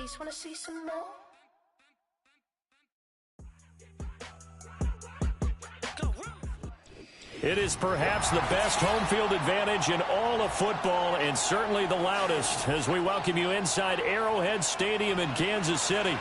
Just wanna see some more. It is perhaps the best home field advantage in all of football, and certainly the loudest, as we welcome you inside Arrowhead Stadium in Kansas City.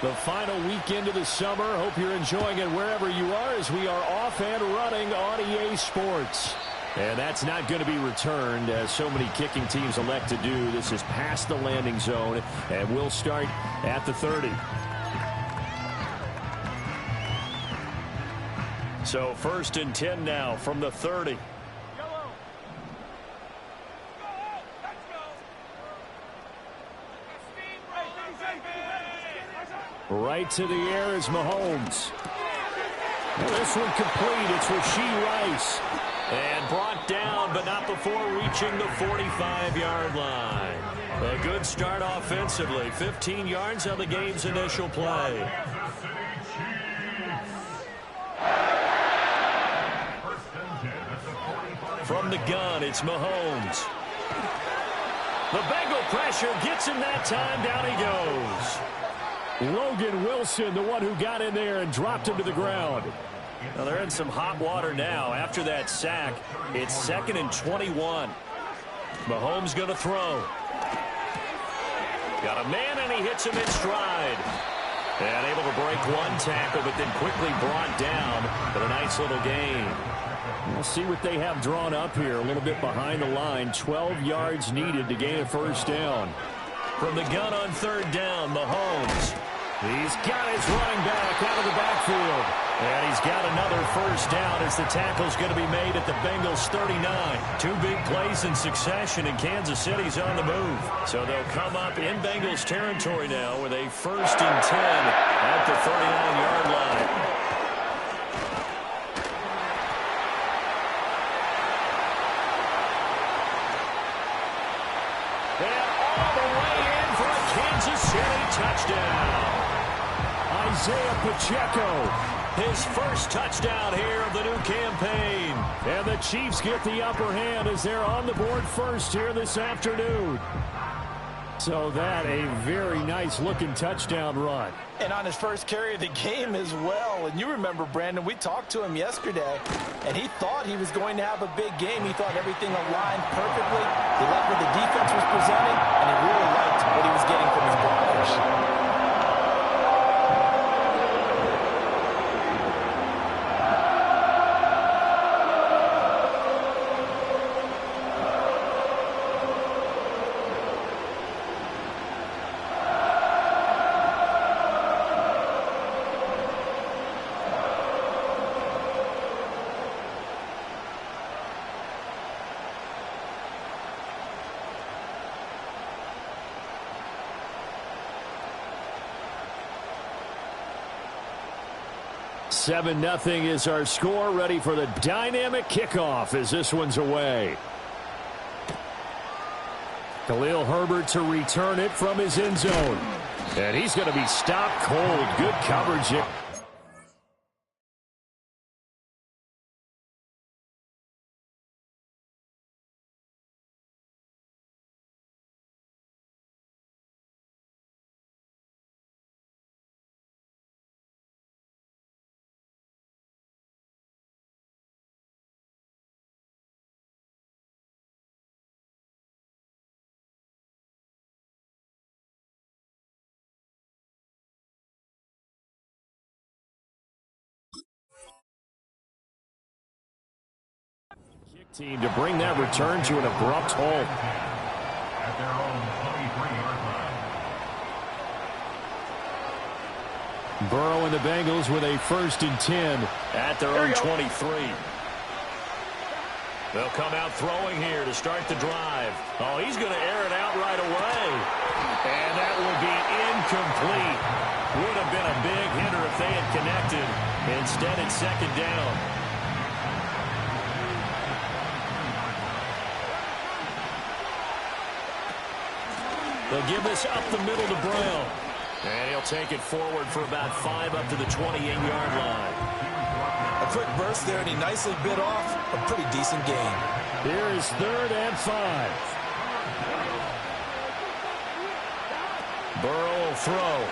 The final weekend of the summer. Hope you're enjoying it wherever you are as we are off and running on EA Sports. And that's not going to be returned as so many kicking teams elect to do. This is past the landing zone, and we'll start at the 30. So 1st and 10 now from the 30. Right to the air is Mahomes. This one complete. It's Rashee Rice. And brought down, but not before reaching the 45-yard line. A good start offensively. 15 yards on the game's initial play. From the gun, it's Mahomes. The Bengal pressure gets him that time. Down he goes. Logan Wilson, the one who got in there and dropped him to the ground. Well, they're in some hot water now. After that sack, it's 2nd and 21. Mahomes going to throw. Got a man, and he hits him in stride. And able to break one tackle, but then quickly brought down. But a nice little gain. We'll see what they have drawn up here. A little bit behind the line. 12 yards needed to gain a first down. From the gun on 3rd down, Mahomes. He's got his running back out of the backfield. And he's got another first down as the tackle's going to be made at the Bengals 39. 2 big plays in succession, and Kansas City's on the move. So they'll come up in Bengals territory now with a 1st and 10 at the 39-yard line. And all the way in for a Kansas City touchdown. Isaiah Pacheco, his first touchdown here of the new campaign. And the Chiefs get the upper hand as they're on the board first here this afternoon. So that a very nice-looking touchdown run. And on his first carry of the game as well. And you remember, Brandon, we talked to him yesterday, and he thought he was going to have a big game. He thought everything aligned perfectly. He liked what the defense was presenting, and he really liked what he was getting from his blockers. Seven 0 is our score. Ready for the dynamic kickoff as this one's away. Khalil Herbert to return it from his end zone. And he's going to be stopped cold. Good coverage. Team to bring that return to an abrupt halt. At their own 23-yard line. Burrow and the Bengals with a 1st and 10 at their own 23. They'll come out throwing here to start the drive. Oh, he's going to air it out right away. And that will be incomplete. Would have been a big hitter if they had connected. Instead, it's 2nd down. They'll give this up the middle to Brown. And he'll take it forward for about 5 up to the 28-yard line. A quick burst there, and he nicely bit off a pretty decent gain. Here is 3rd and 5. Burrow will throw.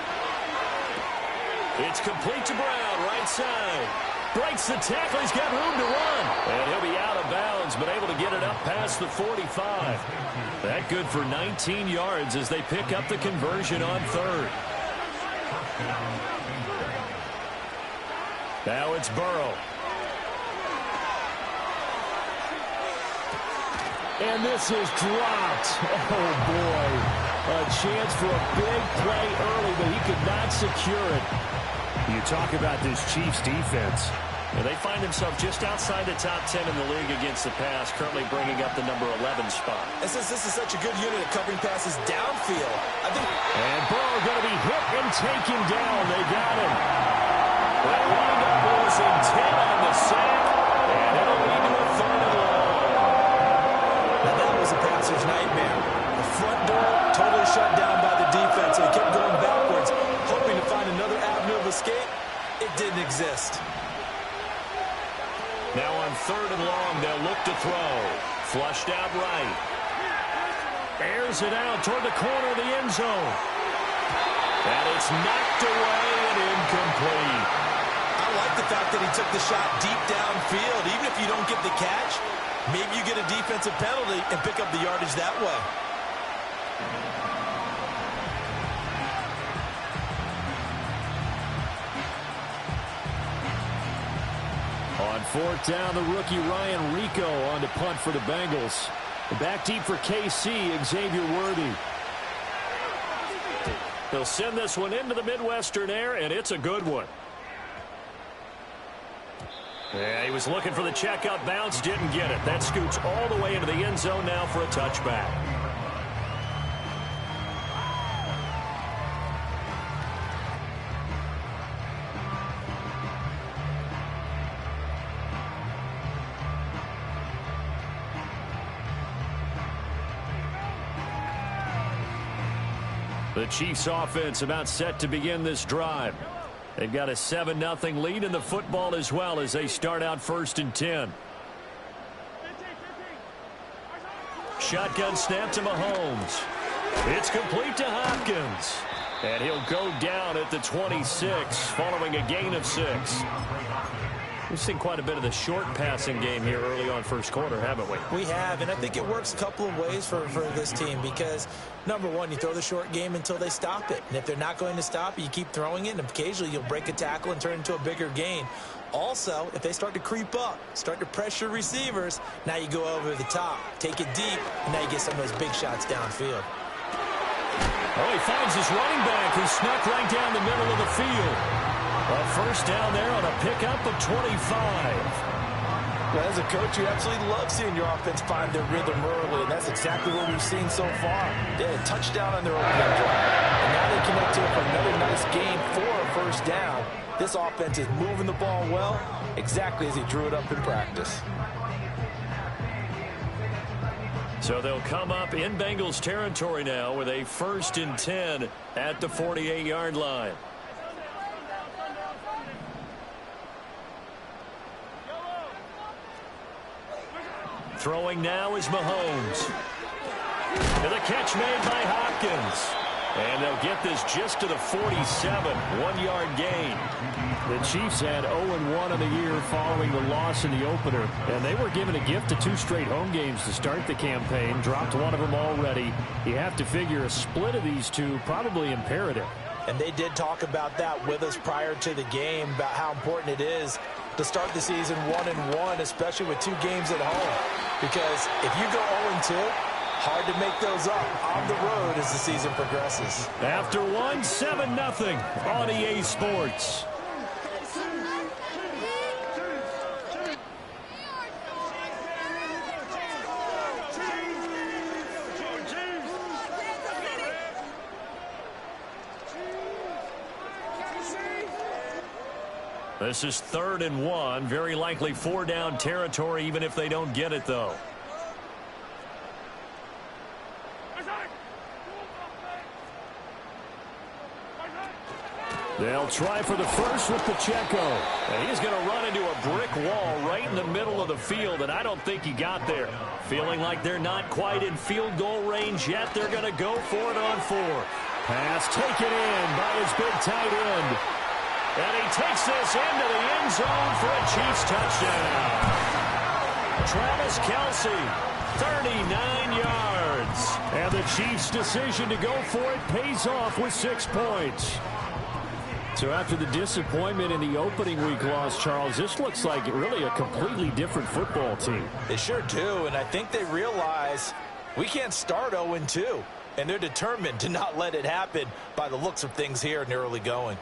It's complete to Brown, right side. Breaks the tackle. He's got room to run. And he'll be out of bounds, but able to get it up past the 45. That good for 19 yards as they pick up the conversion on 3rd. Now it's Burrow. And this is dropped. Oh, boy. A chance for a big play early, but he could not secure it. You talk about this Chiefs defense. And they find themselves just outside the top 10 in the league against the pass, currently bringing up the number 11 spot. And since this is such a good unit at covering passes downfield, I think... And Burrow going to be hit and taken down. They got him. They wind up losing 10 on the sack, and it'll lead to a 3rd and long. Now that was a passer's nightmare. The front door totally shut down by the defense, and he kept going backwards, hoping to find another avenue of escape. It didn't exist. Now on 3rd and long, they'll look to throw. Flushed out right. Airs it out toward the corner of the end zone. And it's knocked away and incomplete. I like the fact that he took the shot deep downfield. Even if you don't get the catch, maybe you get a defensive penalty and pick up the yardage that way. On 4th down, the rookie Ryan Rico on to punt for the Bengals. Back deep for KC, Xavier Worthy. They'll send this one into the Midwestern air, and it's a good one. Yeah, he was looking for the checkout bounce, didn't get it. That scoots all the way into the end zone now for a touchback. The Chiefs offense about set to begin this drive. They've got a 7-0 lead in the football as well as they start out 1st and 10. Shotgun snap to Mahomes. It's complete to Hopkins. And he'll go down at the 26 following a gain of 6. We've seen quite a bit of the short passing game here early on 1st quarter, haven't we? We have, and I think it works a couple of ways for this team because, number one, you throw the short game until they stop it. And if they're not going to stop it, you keep throwing it, and occasionally you'll break a tackle and turn it into a bigger gain. Also, if they start to creep up, start to pressure receivers, now you go over the top, take it deep, and now you get some of those big shots downfield. Oh, he finds his running back who snuck right down the middle of the field. A 1st down there on a pickup of 25. Well, as a coach, you absolutely love seeing your offense find their rhythm early, and that's exactly what we've seen so far. They had a touchdown on their opening drive, and now they connect to it for another nice game for a 1st down. This offense is moving the ball well, exactly as he drew it up in practice. So they'll come up in Bengals territory now with a 1st and 10 at the 48-yard line. Throwing now is Mahomes. And the catch made by Hopkins. And they'll get this just to the 47, 1-yard gain. The Chiefs had 0-1 in the year following the loss in the opener. And they were given a gift of 2 straight home games to start the campaign. Dropped one of them already. You have to figure a split of these two probably imperative. And they did talk about that with us prior to the game, about how important it is to start the season 1-1, especially with 2 games at home. Because if you go 0-2, hard to make those up on the road as the season progresses. After 1, 7-0 on EA Sports. This is 3rd and 1. Very likely 4-down territory, even if they don't get it, though. They'll try for the first with Pacheco. And he's going to run into a brick wall right in the middle of the field, and I don't think he got there. Feeling like they're not quite in field goal range yet, they're going to go for it on 4. Pass taken in by his big tight end. And he takes this into the end zone for a Chiefs touchdown. Travis Kelce, 39 yards. And the Chiefs' decision to go for it pays off with 6 points. So after the disappointment in the opening week loss, Charles, this looks like really a completely different football team. They sure do, and I think they realize we can't start 0-2, and they're determined to not let it happen by the looks of things here in the early going.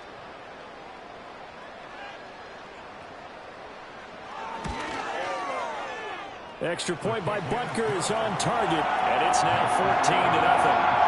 Extra point by Butker is on target, and it's now 14-0.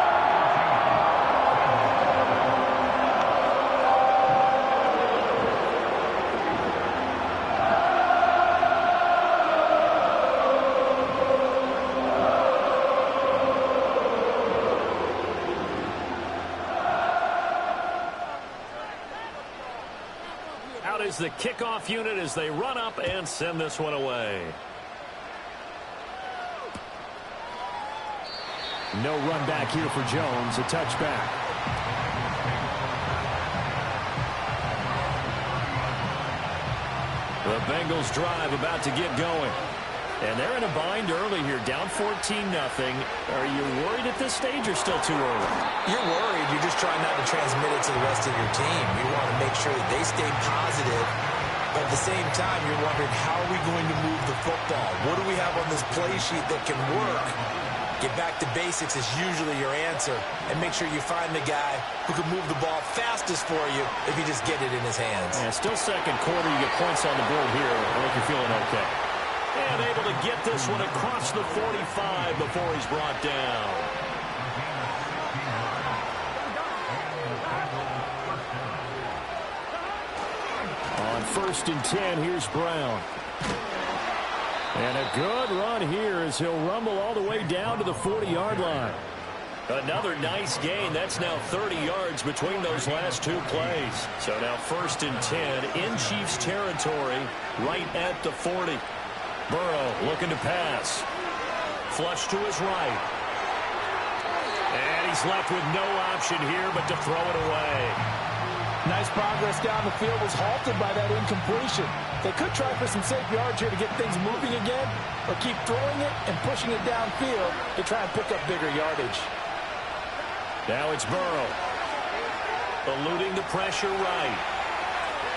Out is the kickoff unit as they run up and send this one away. No run back here for Jones, a touchback. The Bengals drive about to get going. And they're in a bind early here, down 14-0. Are you worried at this stage or still too early? You're worried. You're just trying not to transmit it to the rest of your team. You want to make sure that they stay positive. But at the same time, you're wondering, how are we going to move the football? What do we have on this play sheet that can work? Get back to basics is usually your answer. And make sure you find the guy who can move the ball fastest for you if you just get it in his hands. And still second quarter, you get points on the board here. I think you're feeling okay. And able to get this one across the 45 before he's brought down. On 1st and 10, here's Brown. And a good run here as he'll rumble all the way down to the 40-yard line. Another nice gain. That's now 30 yards between those last 2 plays. So now 1st and 10 in Chiefs territory right at the 40. Burrow looking to pass. Flush to his right. And he's left with no option here but to throw it away. Nice progress down the field was halted by that incompletion. They could try for some safe yards here to get things moving again, or keep throwing it and pushing it downfield to try and pick up bigger yardage. Now it's Burrow. Eluding the pressure right.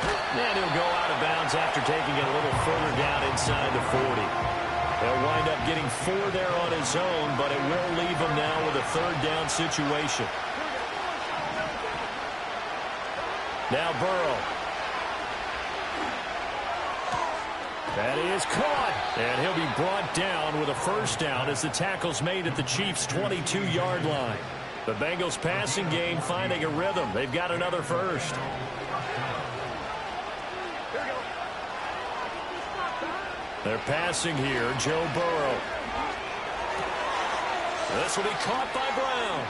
And he'll go out of bounds after taking it a little further down inside the 40. He'll wind up getting 4 there on his own, but it will leave him now with a 3rd down situation. Now Burrow. That is caught. And he'll be brought down with a 1st down as the tackle's made at the Chiefs' 22-yard line. The Bengals passing game finding a rhythm. They've got another 1st. They're passing here, Joe Burrow. This will be caught by Brown.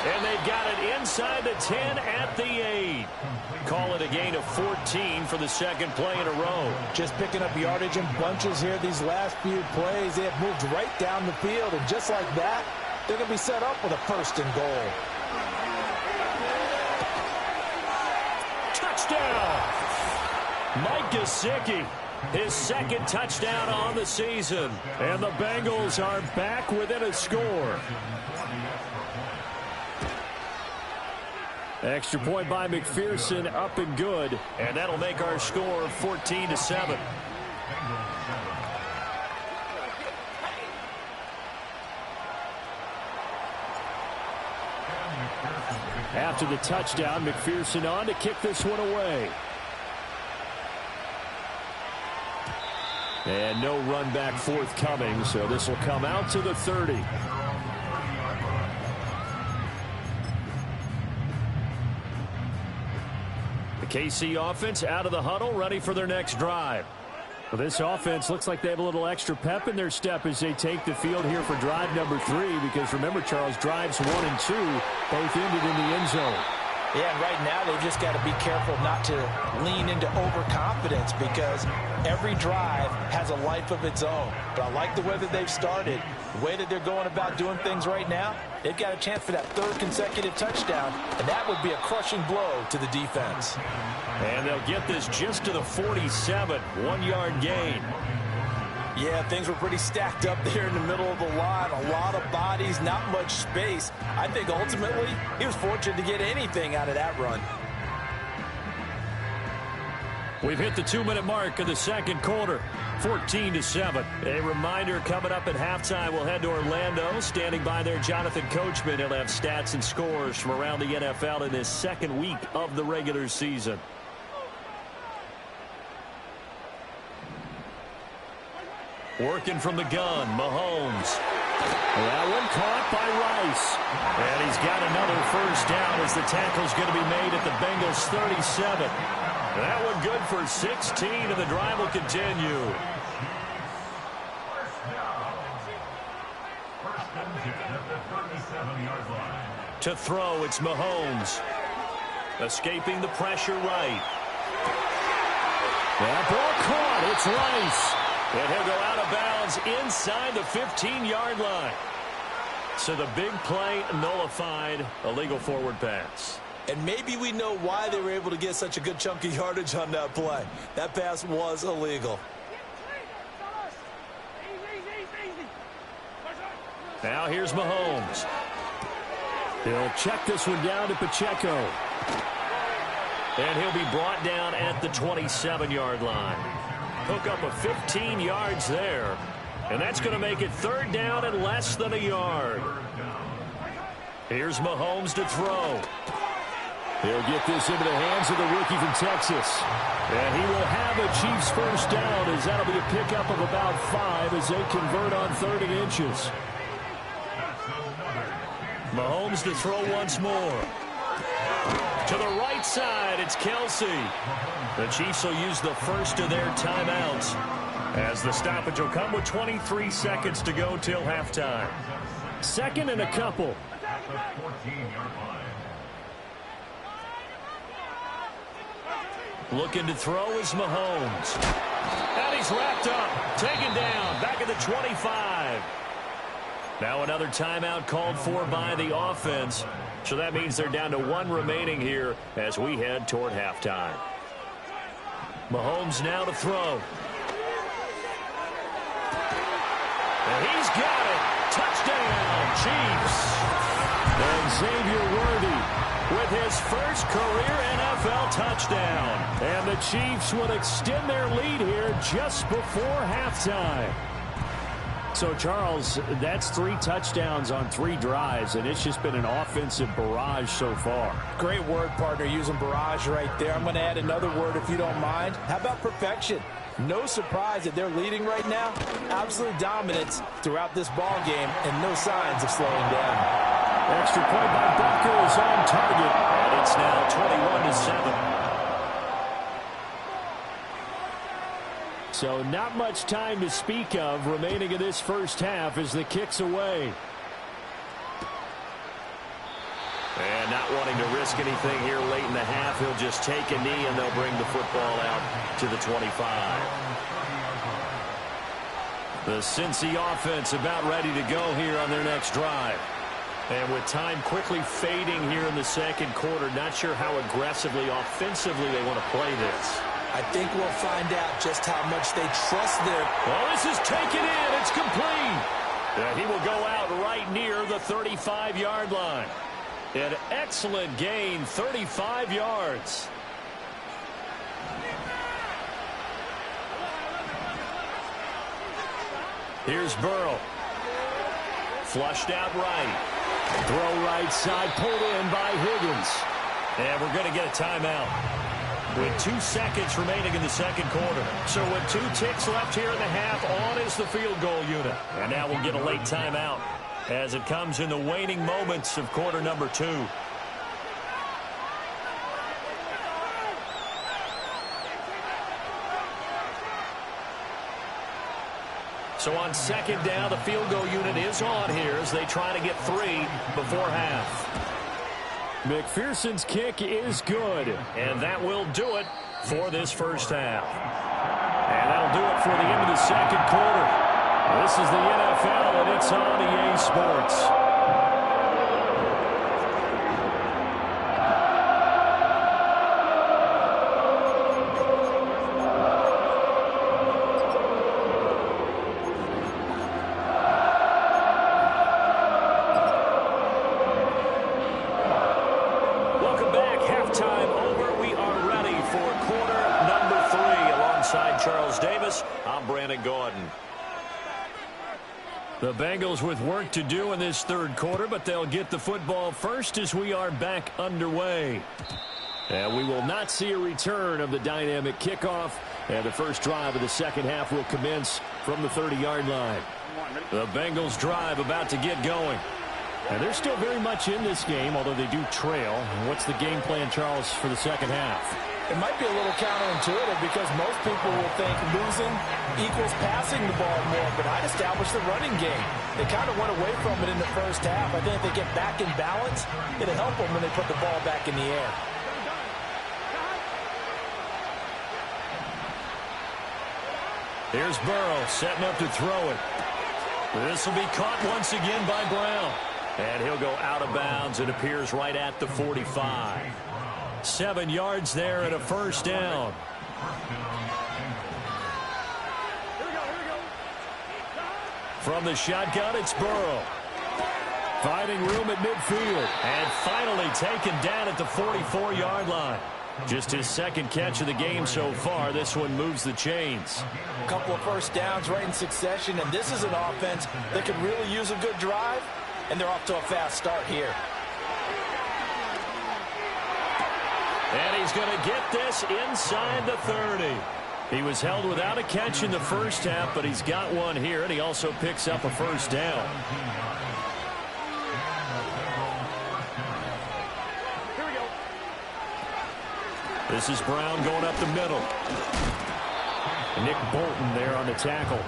And they've got it inside the 10 at the 8. Call it a gain of 14 for the 2nd play in a row. Just picking up yardage in bunches here these last few plays. They have moved right down the field, and just like that, they're going to be set up with a 1st and goal. Touchdown! Mike Gesicki. His 2nd touchdown on the season. And the Bengals are back within a score. Extra point by McPherson, up and good. And that'll make our score 14-7. After the touchdown, McPherson on to kick this one away. And no run back forthcoming, so this will come out to the 30. The KC offense out of the huddle, ready for their next drive. Well, this offense looks like they have a little extra pep in their step as they take the field here for drive number 3, because remember, Charles, drives 1 and 2 both ended in the end zone. Yeah, and right now they've just got to be careful not to lean into overconfidence because every drive has a life of its own. But I like the way that they've started, the way that they're going about doing things right now. They've got a chance for that third consecutive touchdown, and that would be a crushing blow to the defense. And they'll get this just to the 47, 1-yard gain. Yeah, things were pretty stacked up there in the middle of the line. A lot of bodies, not much space. I think ultimately he was fortunate to get anything out of that run. We've hit the 2-minute mark of the second quarter, 14-7. A reminder, coming up at halftime, we'll head to Orlando. Standing by there, Jonathan Coachman. He'll have stats and scores from around the NFL in his second week of the regular season. Working from the gun, Mahomes. That one caught by Rice. And he's got another first down as the tackle's going to be made at the Bengals 37. That one good for 16, and the drive will continue. To throw, it's Mahomes. Escaping the pressure right. That ball caught. It's Rice. And he'll go out of bounds inside the 15-yard line. So the big play nullified, a legal forward pass. And maybe we know why they were able to get such a good chunk of yardage on that play. That pass was illegal. Now here's Mahomes. He'll check this one down to Pacheco. And he'll be brought down at the 27-yard line. Hook up of 15 yards there. And that's going to make it third down and less than a yard. Here's Mahomes to throw. He'll get this into the hands of the rookie from Texas. And he will have a Chiefs first down as that'll be a pickup of about 5 as they convert on 30 inches. Mahomes to throw once more. To the right side, it's Kelsey. The Chiefs will use the first of their timeouts as the stoppage will come with 23 seconds to go till halftime. Second and a couple. Looking to throw is Mahomes. And he's wrapped up, taken down, back at the 25. Now another timeout called for by the offense. So that means they're down to 1 remaining here as we head toward halftime. Mahomes now to throw. And he's got it. Touchdown, Chiefs. And Xavier Worthy with his first career NFL touchdown. And the Chiefs would extend their lead here just before halftime. So, Charles, that's 3 touchdowns on 3 drives, and it's just been an offensive barrage so far. Great word, partner, using barrage right there. I'm going to add another word if you don't mind. How about perfection? No surprise that they're leading right now. Absolute dominance throughout this ball game, and no signs of slowing down. Extra point by Bucker is on target, and it's now 21-7. So not much time to speak of remaining in this first half as the kick's away. And not wanting to risk anything here late in the half, he'll just take a knee and they'll bring the football out to the 25. The Cincy offense about ready to go here on their next drive. And with time quickly fading here in the second quarter, not sure how aggressively, offensively they want to play this. I think we'll find out just how much they trust their... Well, this is taken in. It's complete. And he will go out right near the 35-yard line. An excellent gain, 35 yards. Here's Burrow. Flushed out right. Throw right side, pulled in by Higgins. And we're going to get a timeout with 2 seconds remaining in the second quarter. So with 2 ticks left here in the half, on is the field goal unit. And now we'll get a late timeout as it comes in the waning moments of quarter number 2. So on second down, the field goal unit is on here as they try to get 3 before half. McPherson's kick is good. And that will do it for this first half. And that'll do it for the end of the second quarter. This is the NFL, and it's on EA Sports. The Bengals with work to do in this third quarter, but they'll get the football first as we are back underway. And we will not see a return of the dynamic kickoff, and the first drive of the second half will commence from the 30-yard line. The Bengals drive about to get going. And they're still very much in this game, although they do trail. What's the game plan, Charles, for the second half? It might be a little counterintuitive because most people will think losing equals passing the ball more, but I'd establish the running game. They kind of went away from it in the first half. I think if they get back in balance, it'll help them when they put the ball back in the air. Here's Burrow setting up to throw it. This will be caught once again by Brown. And he'll go out of bounds. It appears right at the 45. 7 yards there and a first down. From the shotgun, it's Burrow. Finding room at midfield. And finally taken down at the 44-yard line. Just his second catch of the game so far. This one moves the chains. A couple of first downs right in succession, and this is an offense that could really use a good drive, and they're off to a fast start here. And he's going to get this inside the 30. He was held without a catch in the first half, but he's got one here, and he also picks up a first down. This is Brown going up the middle. Nick Bolton there on the tackle.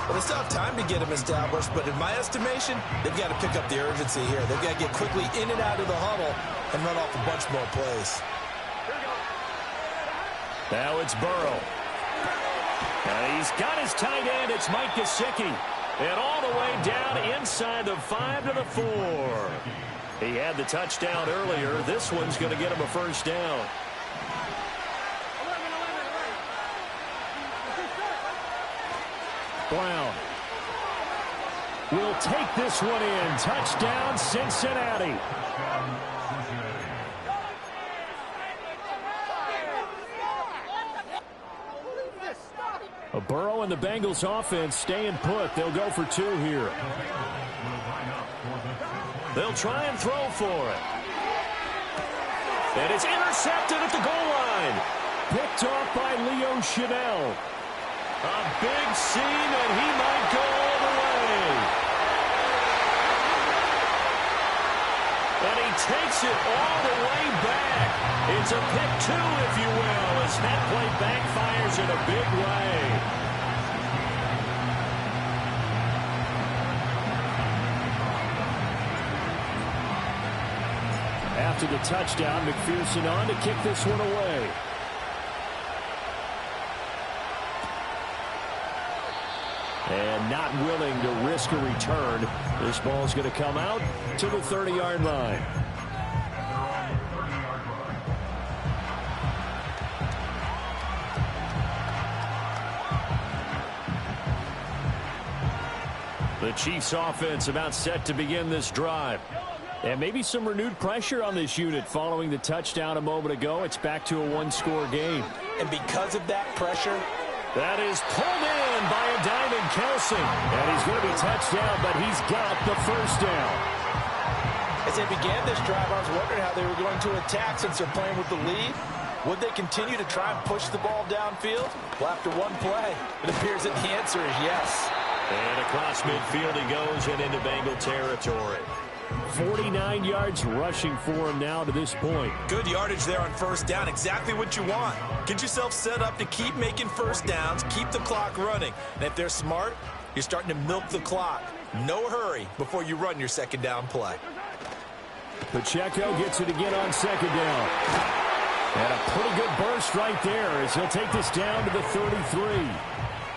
Well, they still have time to get him established, but in my estimation, they've got to pick up the urgency here. They've got to get quickly in and out of the huddle and run off a bunch more plays. Now it's Burrow. And he's got his tight end. It's Mike Gesicki. And all the way down inside the 5 to the 4. He had the touchdown earlier. This one's going to get him a first down. Brown will take this one in. Touchdown, Cincinnati. A Burrow and the Bengals offense staying put. They'll go for 2 here. They'll try and throw for it. And it's intercepted at the goal line. Picked off by Leo Chanel. A big seam, and he might go all the way. And he takes it all the way back. It's a pick 2, if you will, as that play backfires in a big way. After the touchdown, McPherson on to kick this one away. And not willing to risk a return. This ball's going to come out to the 30-yard line. The Chiefs offense about set to begin this drive. And maybe some renewed pressure on this unit following the touchdown a moment ago. It's back to a 1-score game. And because of that pressure, that is pulled in by a diving Kelsey. And he's going to be touched down, but he's got the first down. As they began this drive, I was wondering how they were going to attack since they're playing with the lead. Would they continue to try and push the ball downfield? Well, after one play, it appears that the answer is yes. And across midfield he goes and into Bengal territory. 49 yards rushing for him now to this point. Good yardage there on first down. Exactly what you want. Get yourself set up to keep making first downs, keep the clock running. And if they're smart, you're starting to milk the clock. No hurry before you run your second down play. Pacheco gets it again on second down. And a pretty good burst right there as he'll take this down to the 33.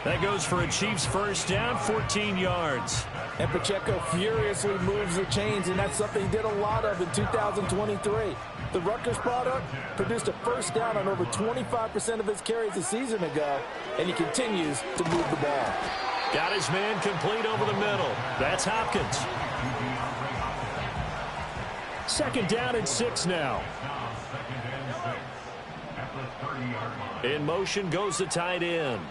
That goes for a Chiefs first down, 14 yards. And Pacheco furiously moves the chains, and that's something he did a lot of in 2023. The Rutgers product produced a first down on over 25% of his carries a season ago, and he continues to move the ball. Got his man complete over the middle. That's Hopkins. Second down and 6 now. In motion goes the tight end.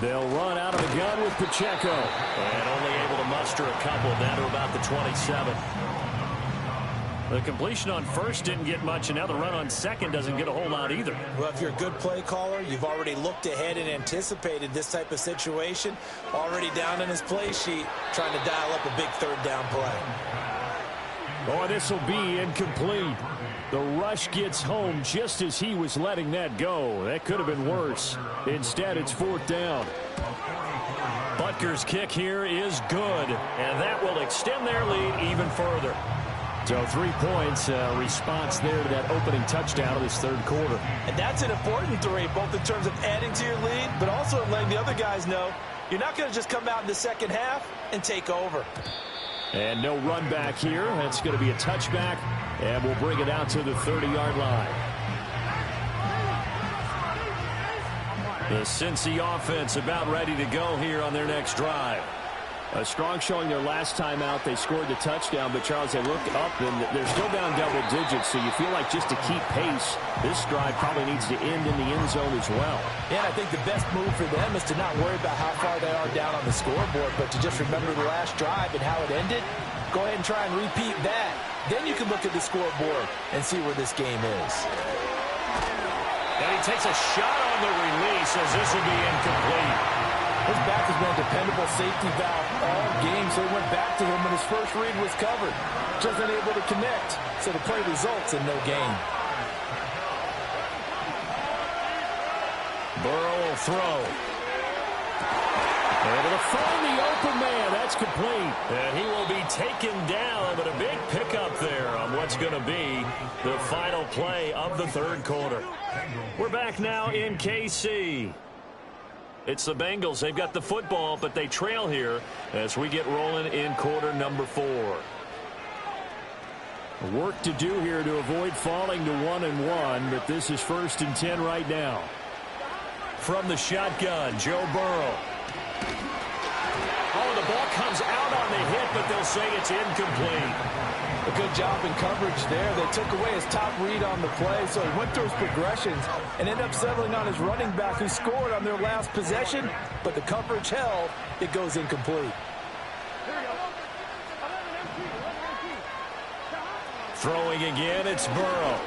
They'll run out of the gun with Pacheco. And only able to muster a couple down to about the 27. The completion on first didn't get much, and now the run on second doesn't get a whole lot either. Well, if you're a good play caller, you've already looked ahead and anticipated this type of situation. Already down in his play sheet, trying to dial up a big third down play. Oh, this will be incomplete. The rush gets home just as he was letting that go. That could have been worse. Instead, it's fourth down. Butker's kick here is good, and that will extend their lead even further. So 3 points, response there to that opening touchdown of this third quarter. And that's an important 3, both in terms of adding to your lead, but also letting the other guys know you're not going to just come out in the second half and take over. And no run back here. That's going to be a touchback, and we'll bring it out to the 30-yard line. The Cincy offense about ready to go here on their next drive. A strong showing their last time out. They scored the touchdown, but, Charles, they look up, and they're still down double digits, so you feel like just to keep pace, this drive probably needs to end in the end zone as well. Yeah, I think the best move for them is to not worry about how far they are down on the scoreboard, but to just remember the last drive and how it ended. Go ahead and try and repeat that. Then you can look at the scoreboard and see where this game is. And he takes a shot on the release as this will be incomplete. His back has been a dependable safety valve all game, so he went back to him when his first read was covered. Just unable to connect, so the play results in no gain. Burrow will throw. Able to find the open man. That's complete. And he will be taken down, but a big pickup there on what's going to be the final play of the third quarter. We're back now in KC. It's the Bengals. They've got the football, but they trail here as we get rolling in quarter number 4. Work to do here to avoid falling to 1-1, but this is 1st and 10 right now. From the shotgun, Joe Burrow. Oh, the ball comes out on the hit, but they'll say it's incomplete. A good job in coverage there. They took away his top read on the play, so he went through his progressions and ended up settling on his running back who scored on their last possession, but the coverage held. It goes incomplete. Throwing again, it's Burrow.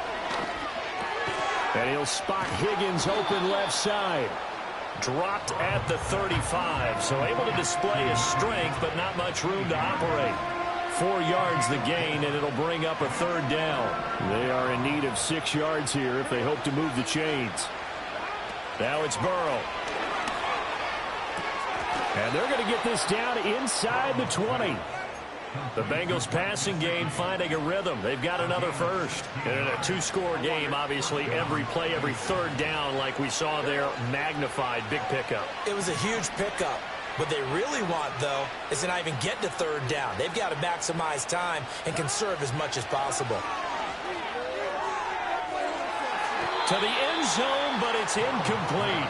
And he'll spot Higgins open left side. Dropped at the 35, so able to display his strength, but not much room to operate. 4 yards the gain, and it'll bring up a third down. They are in need of 6 yards here if they hope to move the chains. Now it's Burrow. And they're going to get this down inside the 20. The Bengals passing game finding a rhythm. They've got another first. And in a 2-score game, obviously, every play, every third down, like we saw there, magnified. Big pickup. It was a huge pickup. What they really want, though, is to not even get to third down. They've got to maximize time and conserve as much as possible. To the end zone, but it's incomplete.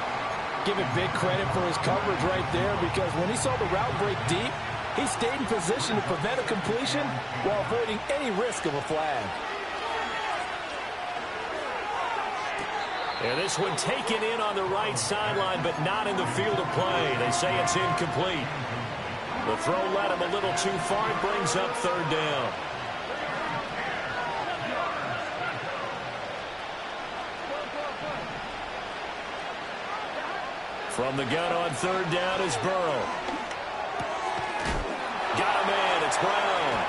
Give it big credit for his coverage right there, because when he saw the route break deep, he stayed in position to prevent a completion while avoiding any risk of a flag. And this one taken in on the right sideline, but not in the field of play. They say it's incomplete. The throw led him a little too far. It brings up third down. From the gun on third down is Burrow. Got a man. It's Brown.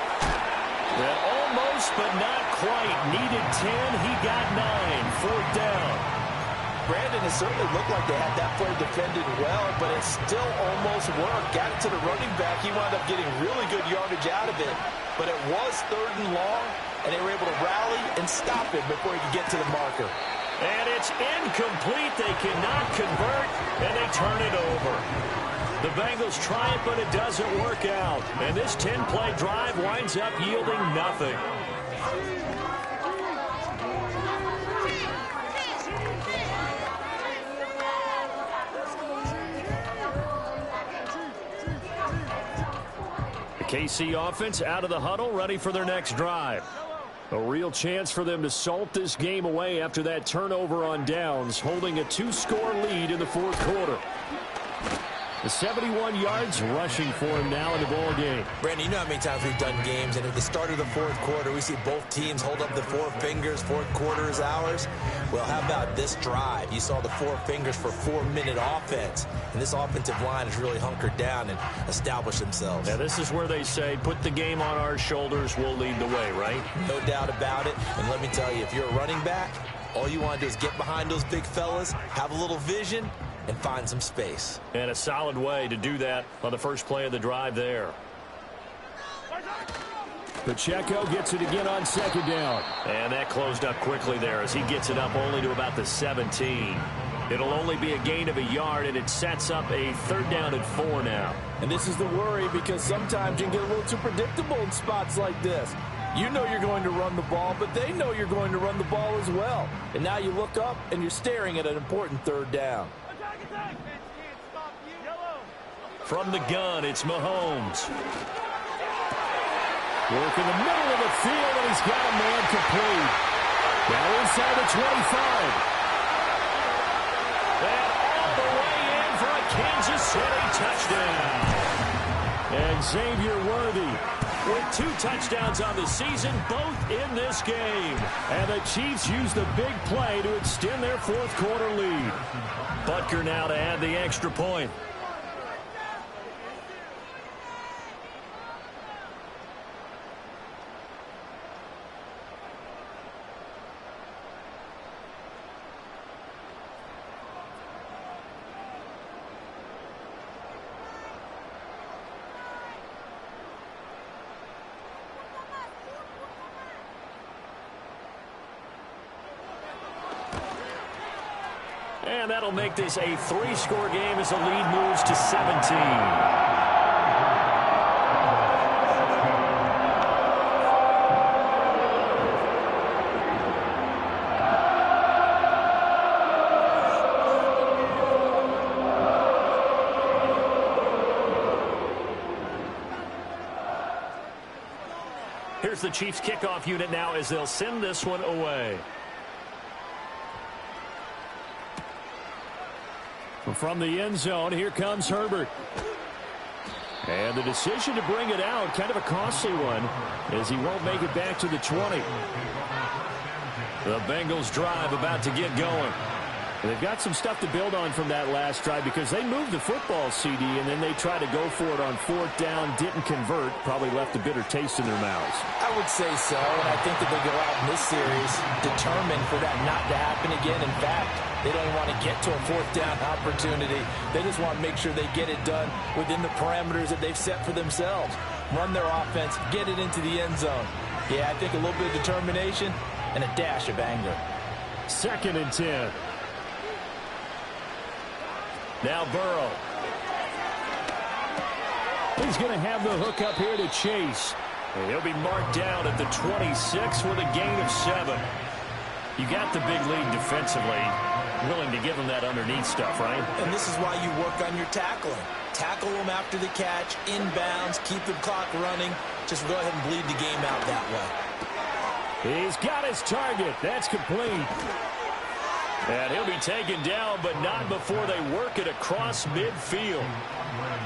And almost, but not quite. Needed 10. He got 9. Fourth down. Brandon, it certainly looked like they had that play defended well, but it still almost worked. Got it to the running back. He wound up getting really good yardage out of it. But it was 3rd and long, and they were able to rally and stop it before he could get to the marker. And it's incomplete. They cannot convert, and they turn it over. The Bengals try it, but it doesn't work out. And this 10-play drive winds up yielding nothing. KC offense out of the huddle, ready for their next drive. A real chance for them to salt this game away after that turnover on downs, holding a 2-score lead in the 4th quarter. The 71 yards rushing for him now in the ball game. Brandon, you know how many times we've done games, and at the start of the 4th quarter, we see both teams hold up the 4 fingers, 4th quarter is ours. Well, how about this drive? You saw the 4 fingers for 4-minute offense, and this offensive line has really hunkered down and established themselves. Now, this is where they say, put the game on our shoulders, we'll lead the way, right? No doubt about it, and let me tell you, if you're a running back, all you want to do is get behind those big fellas, have a little vision, and find some space. And a solid way to do that on the first play of the drive there. Pacheco gets it again on 2nd down. And that closed up quickly there as he gets it up only to about the 17. It'll only be a gain of a yard, and it sets up a 3rd down and 4 now. And this is the worry, because sometimes you can get a little too predictable in spots like this. You know you're going to run the ball, but they know you're going to run the ball as well. And now you look up, and you're staring at an important 3rd down. From the gun, it's Mahomes. Work in the middle of the field, and he's got a man complete. Now inside the 25. And all the way in for a Kansas City touchdown. And Xavier Worthy with 2 touchdowns on the season, both in this game. And the Chiefs use the big play to extend their 4th quarter lead. Butker now to add the extra point. And that'll make this a 3-score game as the lead moves to 17. Here's the Chiefs kickoff unit now as they'll send this one away. From the end zone, here comes Herbert. And the decision to bring it out, kind of a costly one, as he won't make it back to the 20. The Bengals drive about to get going. They've got some stuff to build on from that last drive because they moved the football, CD, and then they tried to go for it on 4th down, didn't convert, probably left a bitter taste in their mouths. I would say so, and I think that they go out in this series determined for that not to happen again. In fact, they don't want to get to a 4th down opportunity. They just want to make sure they get it done within the parameters that they've set for themselves. Run their offense, get it into the end zone. Yeah, I think a little bit of determination and a dash of anger. 2nd and 10. Now Burrow. He's going to have the hook up here to Chase. And he'll be marked down at the 26 with a gain of 7. You got the big lead defensively. Willing to give them that underneath stuff, right? And this is why you work on your tackling. Tackle them after the catch, inbounds, keep the clock running. Just go ahead and bleed the game out that way. He's got his target. That's complete. And he'll be taken down, but not before they work it across midfield.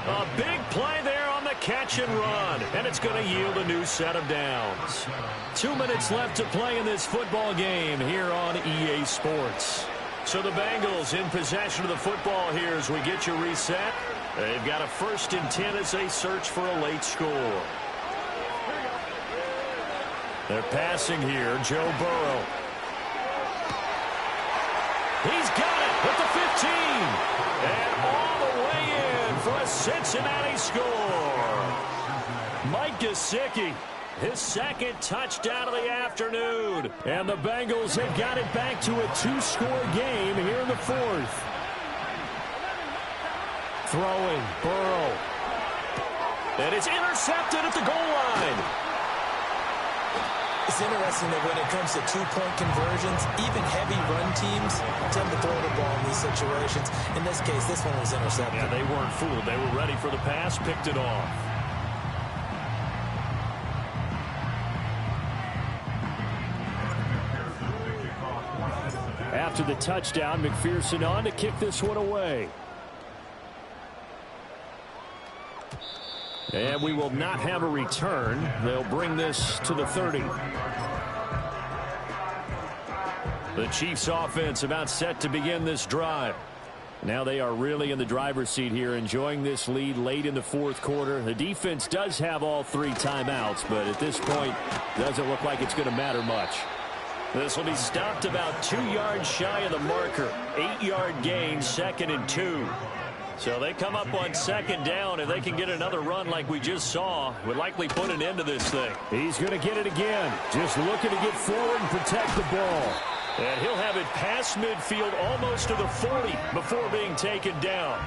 A big play there on the catch and run, and it's going to yield a new set of downs. 2 minutes left to play in this football game here on EA Sports. So the Bengals in possession of the football here as we get you reset. They've got a 1st and 10 as they search for a late score. They're passing here, Joe Burrow. He's got it. Cincinnati score. Mike Gesicki, his second touchdown of the afternoon. And the Bengals have got it back to a 2-score game here in the fourth. Throwing, Burrow. And it's intercepted at the goal line. It's interesting that when it comes to two-point conversions, even heavy run teams tend to throw the ball in these situations. In this case, this one was intercepted. Yeah, they weren't fooled. They were ready for the pass, picked it off. After the touchdown, McPherson on to kick this one away. And we will not have a return. They'll bring this to the 30. The Chiefs offense about set to begin this drive. Now they are really in the driver's seat here, enjoying this lead late in the fourth quarter. The defense does have all 3 timeouts, but at this point, doesn't look like it's going to matter much. This will be stopped about 2 yards shy of the marker. 8-yard gain, 2nd and 2. So they come up on 2nd down. If they can get another run like we just saw, would likely put an end to this thing. He's going to get it again. Just looking to get forward and protect the ball. And he'll have it past midfield almost to the 40 before being taken down.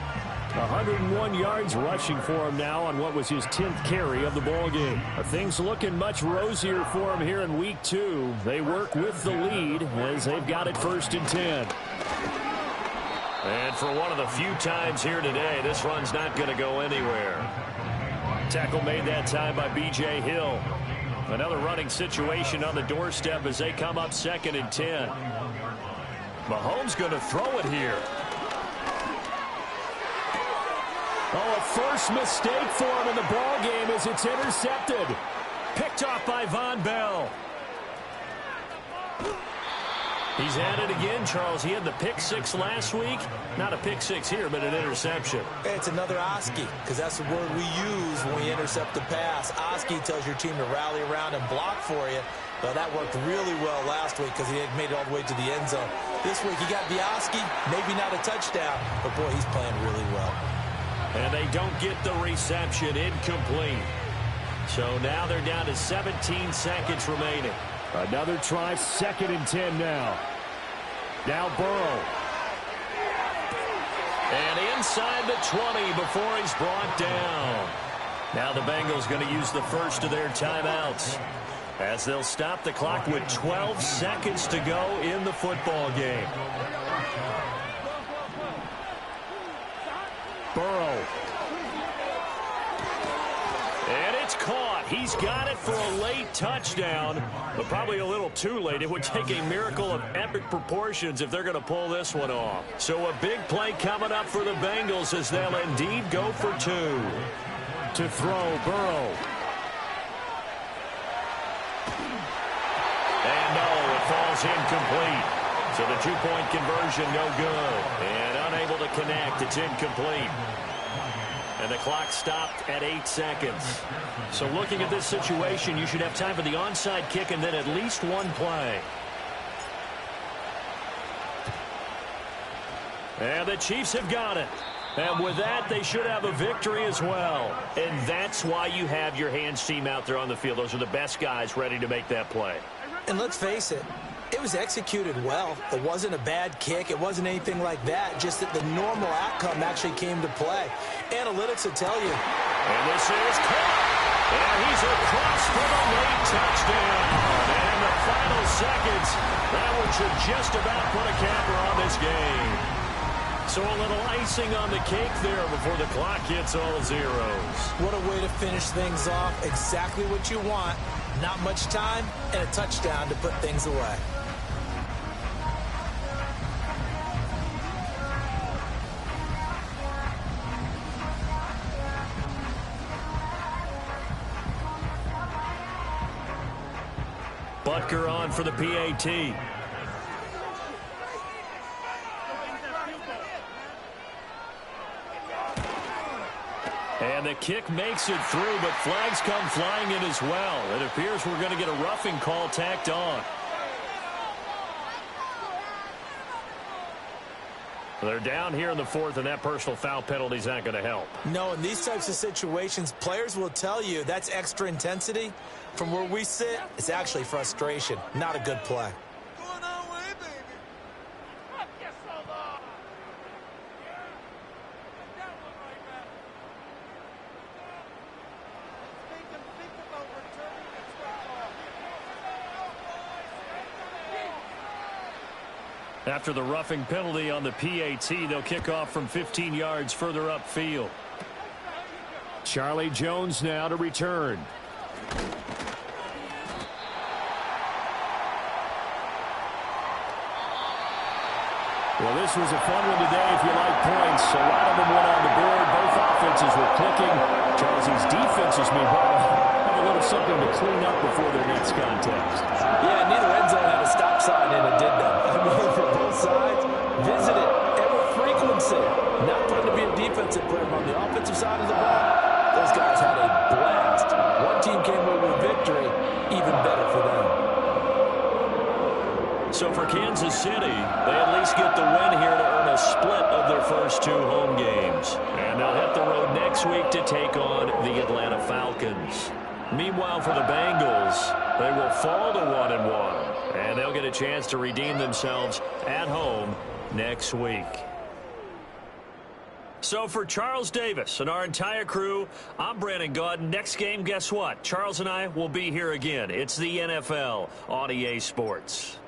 101 yards rushing for him now on what was his 10th carry of the ball game. Things looking much rosier for him here in week 2. They work with the lead as they've got it 1st and 10. And for one of the few times here today, this run's not going to go anywhere. Tackle made that time by B.J. Hill. Another running situation on the doorstep as they come up 2nd and 10. Mahomes going to throw it here. Oh, a first mistake for him in the ball game as it's intercepted. Picked off by Von Bell. He's at it again, Charles. He had the pick 6 last week. Not a pick 6 here, but an interception. It's another Oski, because that's the word we use when we intercept a pass. Oski tells your team to rally around and block for you. But that worked really well last week because he had made it all the way to the end zone. This week he got the Oski, maybe not a touchdown, but boy, he's playing really well. And they don't get the reception, incomplete. So now they're down to 17 seconds remaining. Another try, 2nd and 10 now. Now Burrow. And inside the 20 before he's brought down. Now the Bengals going to use the first of their timeouts as they'll stop the clock with 12 seconds to go in the football game. Burrow. And it's caught. He's got it for a late touchdown, but probably a little too late. It would take a miracle of epic proportions if they're going to pull this one off. So a big play coming up for the Bengals as they'll indeed go for 2. To throw, Burrow. And no, it falls incomplete. So the 2-point conversion no good. And unable to connect. It's incomplete. And the clock stopped at 8 seconds. So looking at this situation, you should have time for the onside kick and then at least one play. And the Chiefs have got it. And with that, they should have a victory as well. And that's why you have your hands team out there on the field. Those are the best guys ready to make that play. And let's face it, it was executed well. It wasn't a bad kick. It wasn't anything like that. Just that the normal outcome actually came to play. Analytics will tell you. And this is caught. And he's across for the late touchdown. And the final seconds, that one should just about put a capper on this game. So a little icing on the cake there before the clock hits all zeros. What a way to finish things off. Exactly what you want. Not much time and a touchdown to put things away. Butker on for the PAT. And the kick makes it through, but flags come flying in as well. It appears we're going to get a roughing call tacked on. They're down here in the fourth, and that personal foul penalty is not going to help. No, in these types of situations, players will tell you that's extra intensity. From where we sit, it's actually frustration, not a good play. After the roughing penalty on the PAT, they'll kick off from 15 yards further upfield. Charlie Jones now to return. Well, this was a fun one today if you like points. A lot of them went on the board. Both offenses were clicking. Charles's defenses, meanwhile, have a little something to clean up before their next contest. Yeah, neither end zone had a stop sign in it, did they? I mean, for both sides, visit it ever frequency. Not trying to be a defensive player, but on the offensive side of the ball, those guys had a blast. One team came away with victory, even better for them. So for Kansas City, they at least get the win here to earn a split of their first two home games. And they'll hit the road next week to take on the Atlanta Falcons. Meanwhile, for the Bengals, they will fall to 1-1. And they'll get a chance to redeem themselves at home next week. So for Charles Davis and our entire crew, I'm Brandon Gaudin. Next game, guess what? Charles and I will be here again. It's the NFL on EA Sports.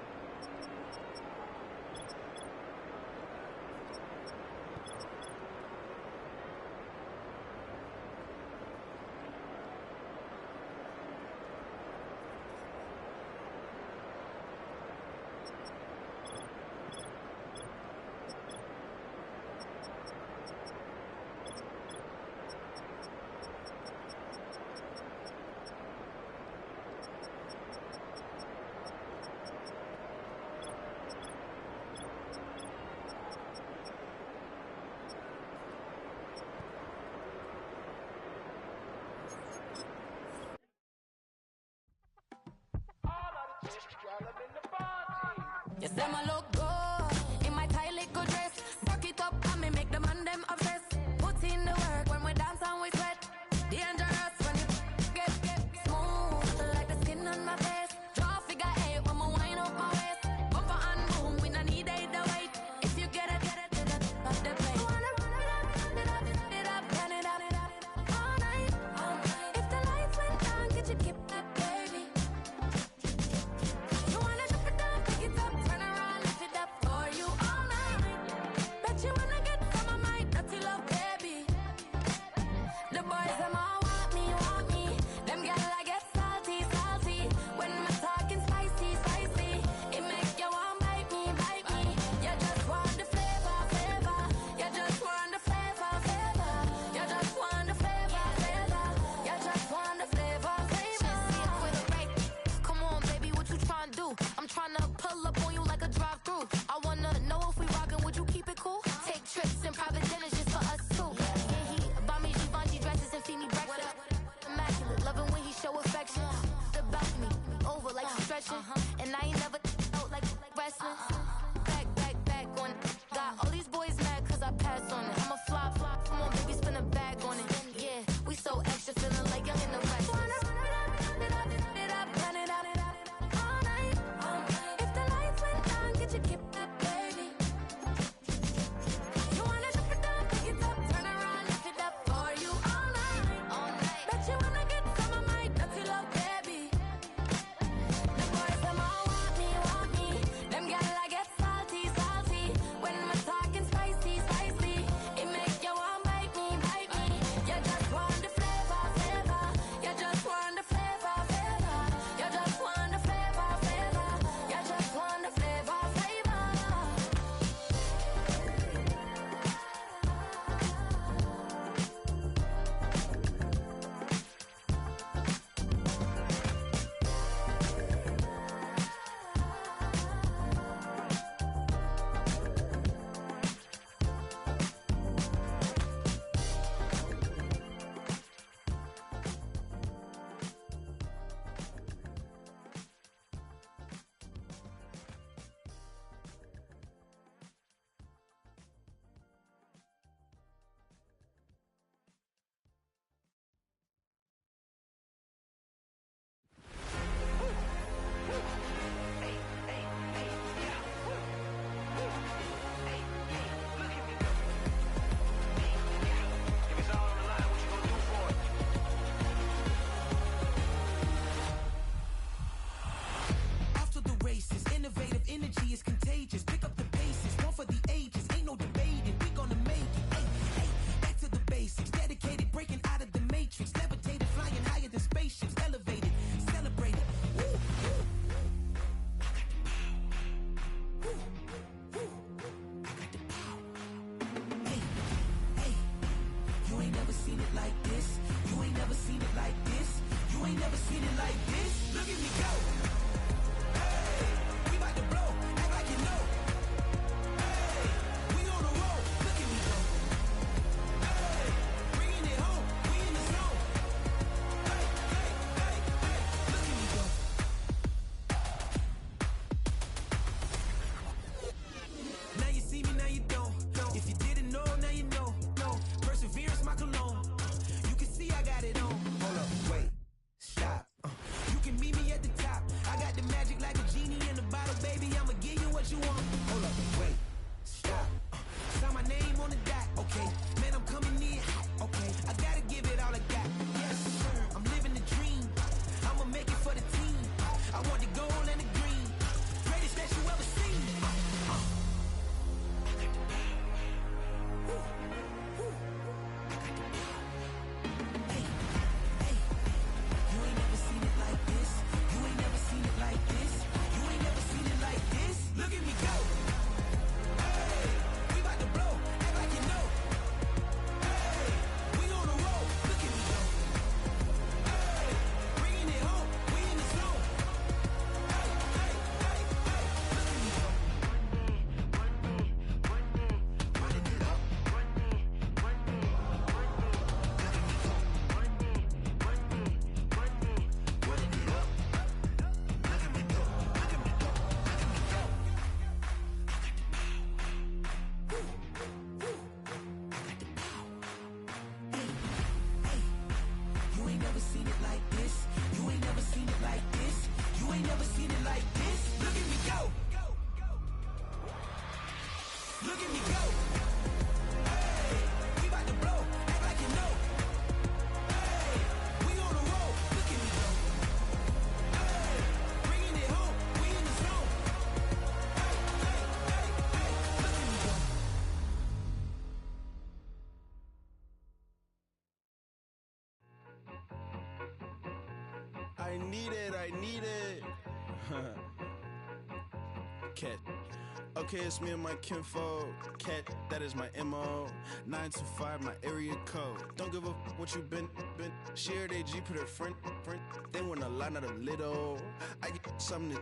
Yes, them a look good in my tight little dress. Rock it up and me make the man them obsessed. Put in the work when we dance and we sweat. Dangerous when you get smooth like the skin on my face. Draw figure eight when we wind up my waist. Bumper and boom, we no need either wait. If you get it to the top of the plate. Wanna run it up, turn it up all night. If the lights went down, get your keep it, baby. You wanna drop it down, pick it up, turn around, lift it up. Look at me go. Hey, we about to blow. Act like you know. Hey, we on the roll. Look at me go. Hey, bringing it home. We in the zone. Hey, hey, hey, hey. Look at me go. I need it. Cat. Okay, it's me and my kinfolk. Cat, that is my MO. 925, my area code. Don't give a what you been. Share they G, put her friend. They want a lot, not a little. I get something.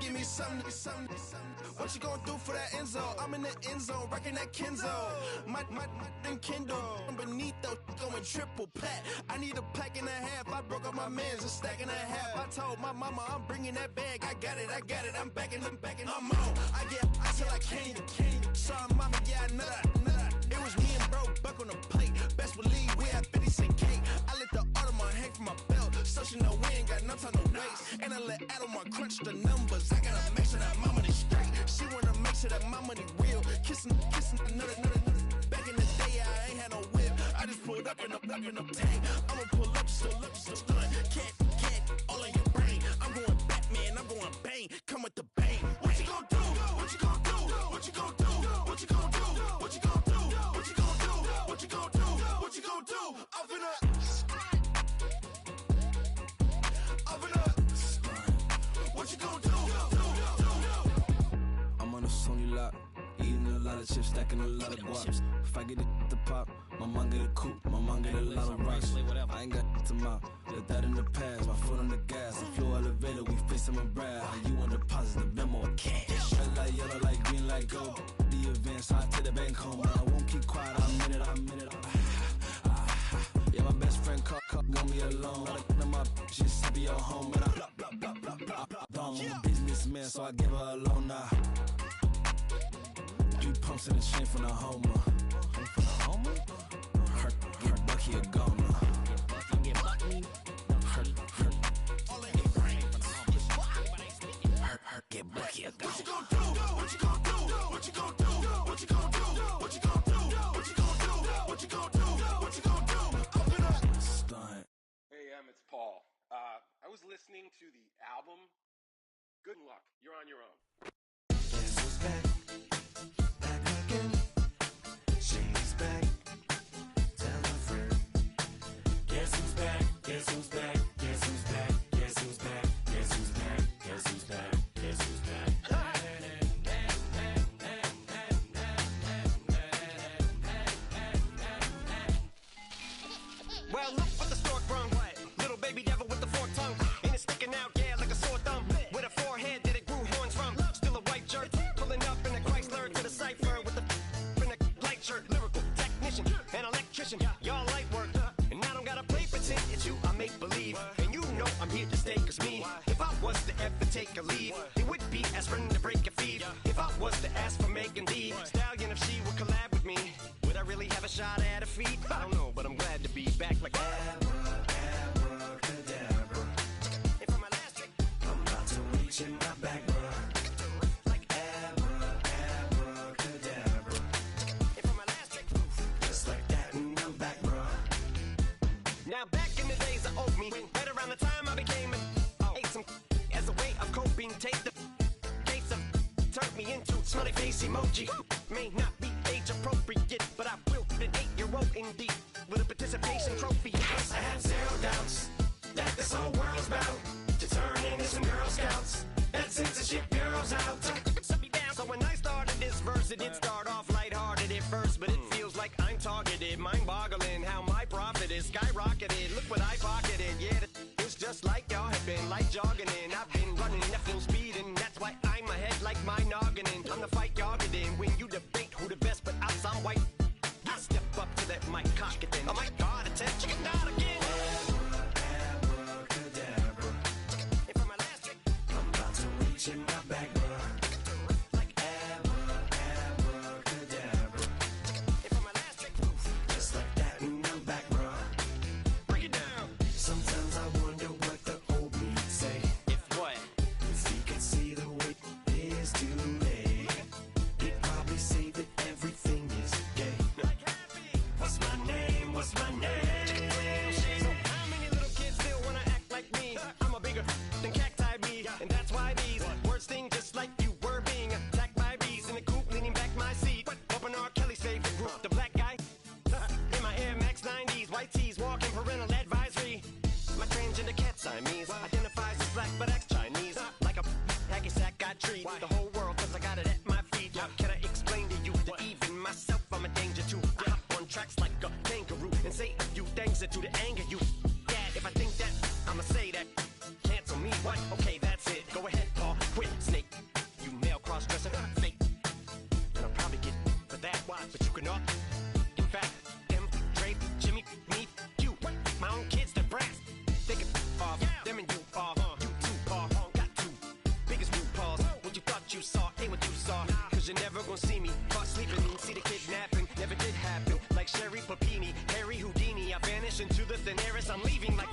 Give me something. What you gonna do for that end zone? I'm in the end zone, wrecking that Kenzo. My thing Kindle. Beneath though, going triple plat. I need a pack and a half. I broke up my mans, a stack and a half. I told my mama I'm bringing that bag. I got it. I'm backing. I'm on. I till I can't. Sorry, mama, yeah, I know that. It was me and bro, buck on the plate. Best believe we had 50 cent cake. I let the Audemars hang from my belt, so she know we ain't got no time to waste. And I let Adelmar crunch the numbers. I gotta make sure that my money straight. She wanna make sure that my money real. Kissing another. Back in the day, I ain't had no whip. I just pulled up in the tank. I'ma pull up, just stun. Cat, all in your brain. I'm going Batman, I'm going bang. Come with the bang. What you gon' do? What you gon' do? What you gon' do? What you gon' do? What you gon' do? What you gon' do? What you gon' do? What you gon' do? I'm finna. What you gon' do? I'm on a Sony lot, eating a lot of chips, stacking a lot of guaps. If I get it to pop, my mom get a coupe, my mom get a lot of rice. I ain't got to mouth, let that in the past. My foot on the gas, the floor elevator, we facing my brad. How you on deposit the memo of cash? Red light, yellow light, green light, go. The events, I take the bank home. I won't keep quiet, I'm in it. Yeah, my best friend want me alone. Got my she's happy at home, and I I'm a businessman, so I give her a loan now. 3 pumps in the chain from the Homer. Her Bucky a goner. Her get Bucky a goner. What you gon' do? What you gon' do? What you gon' do? What you gon' do? What you gon' do? What you gon' do? What you gon' do? What you gon' do? I'm gonna Stunt. Hey, it's Paul. I was listening to the album. Good luck. You're on your own. Guess who's back? Back again. She's back. Tell a friend. Guess who's back? Guess who's back? Guess who's back? Guess who's back? Guess who's back? Guess who's back? Guess who's back? Well, look what the stork brung. Little baby devil with the forked tongue. And it's sticking out, yeah, like a sore thumb. With a forehead that it grew horns from. Still a white jerk. Pulling up in a Chrysler to the cipher with a in a light shirt. Lyrical technician, an electrician. Y'all light work. And I don't gotta play pretend. It's you I make believe. And you know I'm here to stay, cause me. If I was to ever take a leave, it would be aspirin to break a feed. If I was to ask for Megan D Stallion, if she would collab with me, would I really have a shot at a feat? I don't know, but I'm glad to be back like Abracadabra. And for my last trick, I'm about to reach in my back, bruh. like Abracadabra. and for my last trick. Just like that, and I'm back, bruh. Now back in the days of old me, right around the time I became ate some as a way of coping. Take the case of turned me into smiley face emoji. May not be age appropriate, but I will fit an 8-year-old indeed with a participation trophy. I have zero doubts that this whole world's bound to turn into some Girl Scouts. That censorship bureau's out. Shut me down. So when I started this verse, it did start off lighthearted at first, but it feels like I'm targeted. Mind-boggling how my profit is skyrocketed. Look what I pocketed. Yeah, it's just like y'all have been like jogging in. I've been running at full speed, and that's why I'm ahead like my noggin. I'm the fight y'all get in when you debate who the best, but I'm some white. I step up to that mic, cock it then. Oh my God, it's that chicken out again. Abracadabra. And for my last trick, I'm about to reach in my back, bruh. like Abracadabra. and for my last trick, Just like that, and I'm back, bruh. break it down. Sometimes I wonder what the old me say. If what? If he could see the way it is today, he'd probably to the anger you got. If I think that, I'ma say that. Cancel me, what? Okay, that's it. Go ahead, Paul. Quit, snake. You male cross-dresser, fake. And I'll probably get for that. Why? But you can all. In fact, them, Dre, Jimmy, me, you. My own kids, the brass. They can off. Them and you off. You too, Paul. Got two. Biggest root paws. What you thought you saw ain't what you saw. Cause you're never gonna see me. Caught sleeping, see the kidnapping. Never did happen. Like Sherry Papini, Harry Houdini. I vanish into the thin air as I'm leaving like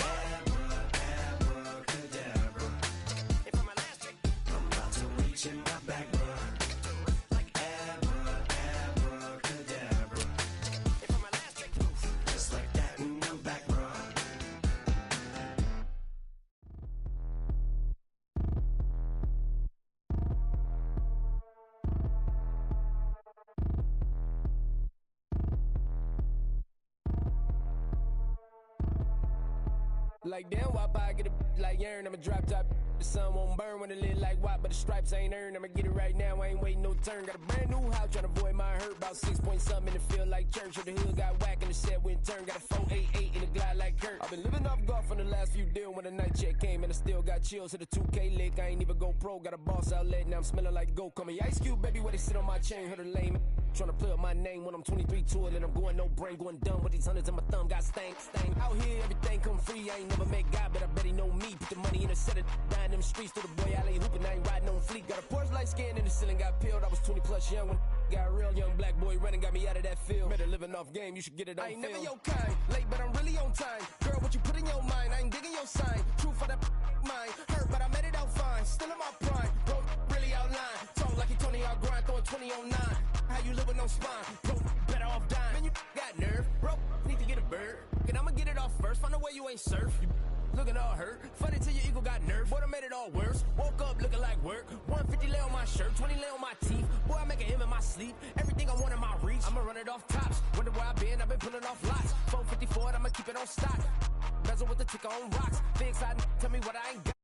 abracadabra. And for my last trick, I'm about to reach in my back, bro. Like abracadabra. And for my last trick, just like that, and I'm back, bro. Like damn, why I get a like urn? I'ma drop top. The sun won't burn when it lit like white, but the stripes ain't earned. I'ma get it right now, I ain't waiting no turn. Got a brand new house, tryna avoid my hurt. About 6 point something, and it feel like church. Or the hood got whack and the set went turn. Got a 488 in the glide like Kurt. I've been living off golf on the last few deals. When the night check came and I still got chills. To the 2K lick, I ain't even go pro. Got a boss outlet, now I'm smelling like gold. Call me Ice Cube, baby, where they sit on my chain. Heard a lame. Tryna play up my name when I'm 23 to it, and I'm going no brain, going dumb with these hundreds in my thumb. Got stank. Out here, everything come free. I ain't never met God, but I bet he know me. Put the money in the set of dying them streets to the boy alley hooping. I ain't riding on fleek. Got a Porsche light skin in the ceiling, got peeled. I was 20 plus young when got a real young black boy running, got me out of that field. Better living off game, you should get it on film. I ain't never your kind, late but I'm really on time. Girl, what you put in your mind, I ain't digging your sign. True for that mine, hurt but I made it out fine. Still in my prime, bro, really outline. Talk like he Tony out grind, throwing 20 on 9. How you live with no spine, bro, better off dying. Man, you got nerve, bro, need to get a bird. And I'ma get it off first, find a way you ain't surf. You looking all hurt, funny till your ego got nerve. Boy, I made it all worse, woke up looking like work. 150 lay on my shirt, 20 lay on my teeth. Boy, I make an M in my sleep, everything I want in my reach. I'ma run it off tops, wonder where I been, I've been pulling off lots. 454, I'ma keep it on stock. Bezel with the ticker on rocks, big side, tell me what I ain't got.